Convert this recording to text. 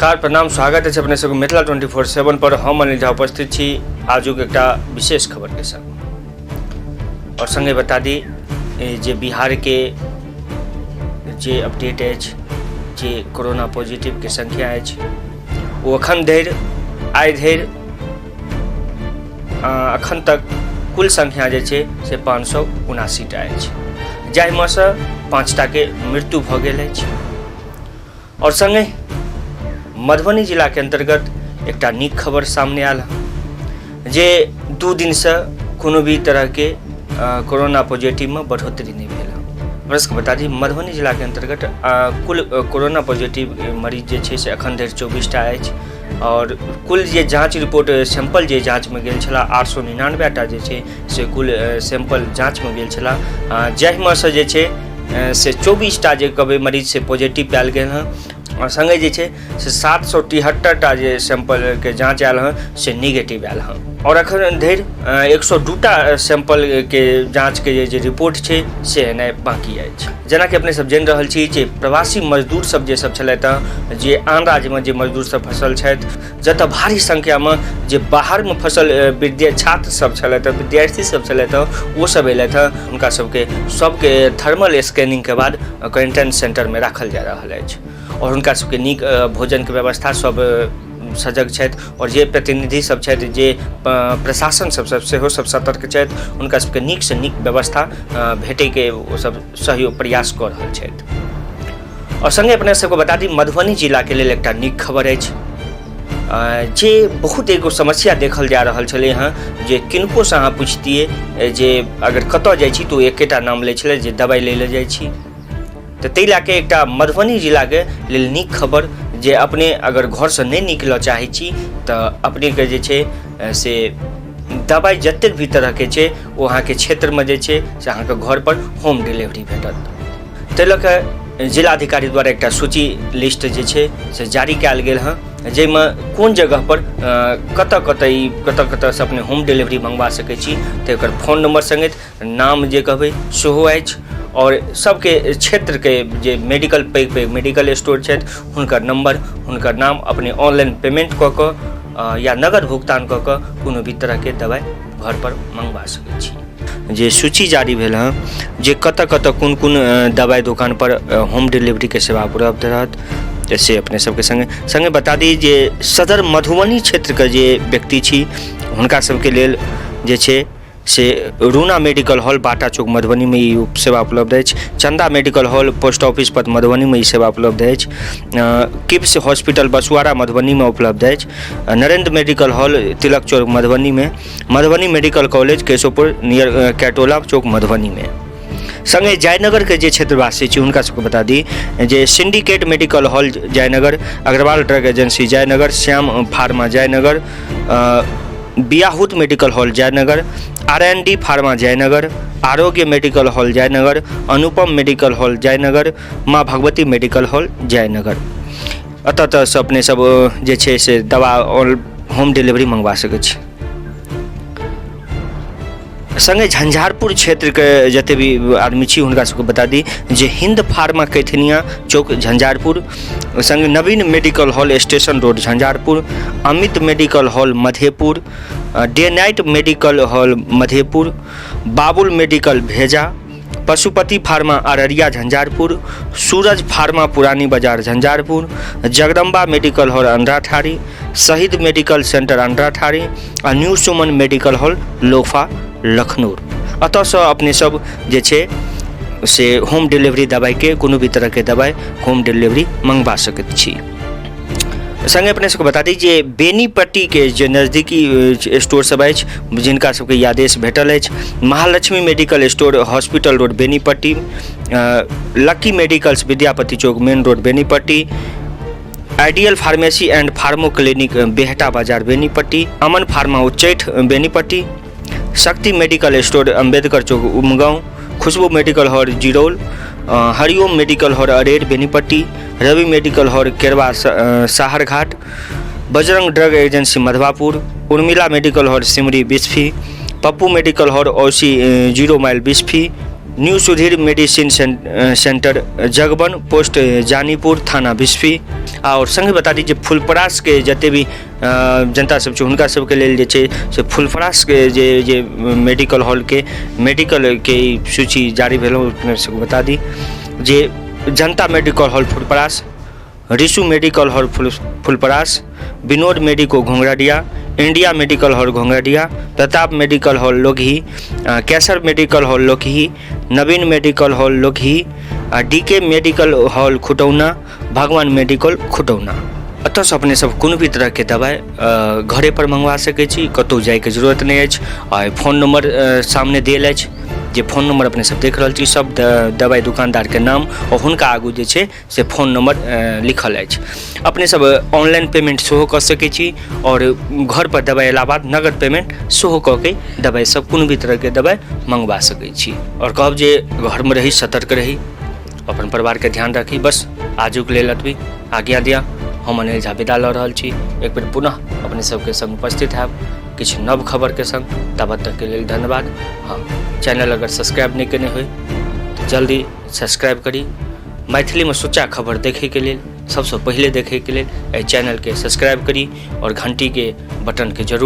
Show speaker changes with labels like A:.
A: नमस्कार प्रणाम स्वागत है अपने सबके मिथिला 24/7 पर हम अनिल झा उपस्थित छी आजुक एक विशेष खबर के संग और संगे बता दी जे बिहार के जे अपडेट जे कोरोना पॉजिटिव के संख्या वो अखन धरि आइ धरि अखन तक कुल संख्या जे छै से 579 टा अछि, जाहिमे से 5 टा के मृत्यु भऽ गेल अछि। और संगे मधुबनी जिला के अंतर्गत एक नीक खबर सामने आयल जे 2 दिन से कोनो भी तरह के कोरोना पॉजिटिव में बढ़ोतरी नहीं भेल। बता दी मधुबनी जिला के अंतर्गत कुल कोरोना पॉजिटिव मरीज जे छै से अखन धरि 24 टा अछि और कुल जे जाँच रिपोर्ट सैंपल जे जाँच में गेल छला 899 टा जे छै से कुल सैंपल जाँच में गेल छला, जाहिमे से जे छै से 24 टा जे कहबै मरीज से पॉजिटिव पायल गेल हँ और संगे जे छै से 773 टा जे सैंपल के जाँच आयल हँ से निगेटिव आयल हँ और अखन धरि 102 टा सैंपल के जाँच के जे रिपोर्ट छै से एनाइ बाकी अछि। जेना कि अपने सब जानि रहल छी जे प्रवासी मजदूर सब जे सब छलथि हँ, जे आन राज्य में जे मजदूर सब फंसल छथि, जतऽ भारी संख्या में जे बाहर में फंसल छात्र सब छलथि हँ, विद्यार्थी सब छलथि हँ, वो सब अयलथि हँ, हुनका सबके थर्मल स्कैनिंग के बाद क्वारंटाइन सेंटर में राखल जा रहल अछि और हुनका सबके नीक भोजन के व्यवस्था सब सजग छथि और जे प्रतिनिधि सब छथि, जे प्रशासन सब सेहो सब सतर्क छथि, हुनका सबके नीक से नीक व्यवस्था भेटै के ओ सब सहयोग प्रयास कऽ रहल छथि। और संगे अपने सबके बता दी मधुबनी जिला के लेल एकटा नीक खबर अछि जे बहुत एगो समस्या देखल जा रहल छलै हँ, जे किनको से अहाँ पुछतियै जे अगर कतऽ जाइ छी तो एकेटा नाम लै छलै जे दवाइ लै लए जाइ छी, तो ताहि लए के एकटा मधुबनी जिला के लेल नीक खबर जे अपने अगर घर से नहीं निकलऽ चाहै छी तो अपने के जे छै से दवाई जतेक भी तरह के छै वो अहाँ के क्षेत्र में जे छै से अहाँ के घर पर होम डिलीवरी भेटत। ताहि लऽ के जिलाधिकारी द्वारा एकटा सूची लिस्ट जे छै से जारी कयल गेल हँ, जाहिमे कोन जगह पर कतऽ से अपने होम डिलीवरी मंगवा सकै छी, तो एकर फोन नंबर संगे नाम जे कहबै सेहो अछि और सबके क्षेत्र के जे मेडिकल पैघ मेडिकल स्टोर छथि हुनकर नंबर हुनकर नाम अपने ऑनलाइन पेमेंट कऽ कऽ या नगद भुगतान कऽ कऽ कोनो भी तरह के दवाई घर पर मंगवा सकै छी। जे सूची जारी भेल हँ जे कतऽ कोन दवाई दुकान पर होम डिलीवरी के सेवा उपलब्ध रहत, जैसे अपने सबके संगे बता दी जे सदर मधुबनी क्षेत्र के जे व्यक्ति छी हुनका सबके लेल जे छै से रूना मेडिकल हॉल बाटा चौक मधुबनी में ई सेवा उपलब्ध अछि, चंदा मेडिकल हॉल पोस्ट ऑफिस पथ मधुबनी में ई सेवा उपलब्ध अछि, किप्स हॉस्पिटल बसुआरा मधुबनी में उपलब्ध अछि, नरेंद्र मेडिकल हॉल तिलक चौक मधुबनी में, Madhubani medical college Keshavpur near Kaitola Chowk Madhubani में। संगे जयनगर के जे क्षेत्रवासी छी हुनका सबके बता दी जे syndicate medical hall Jaynagar, Agarwal drug agency Jaynagar, Shyam pharma Jaynagar, Biyahut medical hall Jaynagar, R&D pharma Jaynagar, Arogya medical hall Jaynagar, Anupam medical hall Jaynagar, Maa Bhagwati medical hall Jaynagar, अतः से अपने सब जे छै से दवा और होम डिलीवरी मंगवा सकै छी। संगे झंझारपुर क्षेत्र के जते भी आदमी छी हुनका सबके बता दी जे हिंद फार्मा कैथनिया चौक झंझारपुर, संगे Naveen medical hall station road Jhanjharpur, Amit medical hall Madhepur, day night medical hall Madhepur, Babul medical Bheja, Pashupati pharma Araria Jhanjharpur, Suraj pharma Purani Bazar Jhanjharpur, Jagdamba medical hall Andhratharhi, Shaheed medical centre Andhratharhi और new Suman medical hall Lofa Lucknow. अतः से अपने सब जे छै से होम डिलीवरी दवाई के कोनो भी तरह के दवाई होम डिलीवरी मंगवा सकैत छी। संगे अपने सबके बता दी जे बेनीपट्टी के जे नज़दीकी स्टोर सब अछि जिनका सबके आदेश भेटल अछि, Mahalakshmi medical store hospital road Benipatti, lucky medicals Vidyapati Chowk main road Benipatti, ideal pharmacy and pharma clinic Behta Bazar Benipatti, Aman pharma Uchchaith Benipatti, Shakti medical store Ambedkar Chowk Umgaon, Khushboo medical hall Jirol, Hariom medical hall Arer Benipatti, Ravi medical hall Kerwa Saharghat, Bajrang drug agency Madhwapur, Urmila medical hall Simri Bisfi, Pappu medical hall Ausi 0 mile Bisfi, new Sudhir medicine centre जगबन post Janipur थाना बिस्फी। और संगे बता दी फुलपरास के जते भी जनता सब हुनका सबके लेल जे छै से फुलपरास के जे मेडिकल हॉल के मेडिकल के सूची जारी भेल बता दी जे Janata medical hall Phulparas, Rishu medical hall Phulparas, Vinod medico Ghongradiya, India medical hall Ghongradiya, Pratap medical hall Laukahi, Kaisar medical hall Laukahi, Naveen medical hall Laukahi, DK medical hall Khutauna, Bhagwan medical Khutauna. अतः से अपने सब कोनो भी तरह के दवाई घरे पर मंगवा सकै छी, कतौ जाय के जरूरत नहीं अछि। और फोन नंबर सामने देल अछि, जे फोन नंबर अपने सब देख रहल छी, सब दवाई दुकानदार के नाम और हुनका आगू जे छै से फोन नंबर लिखल अछि। अपने सब ऑनलाइन पेमेंट सेहो कऽ सकै छी और घर पर दवाई अयला बाद नगद पेमेंट सेहो कऽ के दवाई सब कोनो भी तरह के दवाई मंगवा सकै छी। और कहब जे घर में रही, सतर्क रही, अपन परिवार के ध्यान रखी। बस आजुक लेल अतबी, आज्ञा दिया। हम अनिल झा विदा लऽ रहल छी। एक बेर पुनः अपने सबके संग उपस्थित हैब किछु नव खबर के संग। तब तक के लेल धन्यवाद। हाँ, चैनल अगर सब्सक्राइब नहीं केने हुए तो जल्दी सब्सक्राइब करी। मैथिली में सोचा खबर देखे के लेल, सबसे पहले देखे के लेल चैनल के सब्सक्राइब करी और घंटी के बटन के जरूर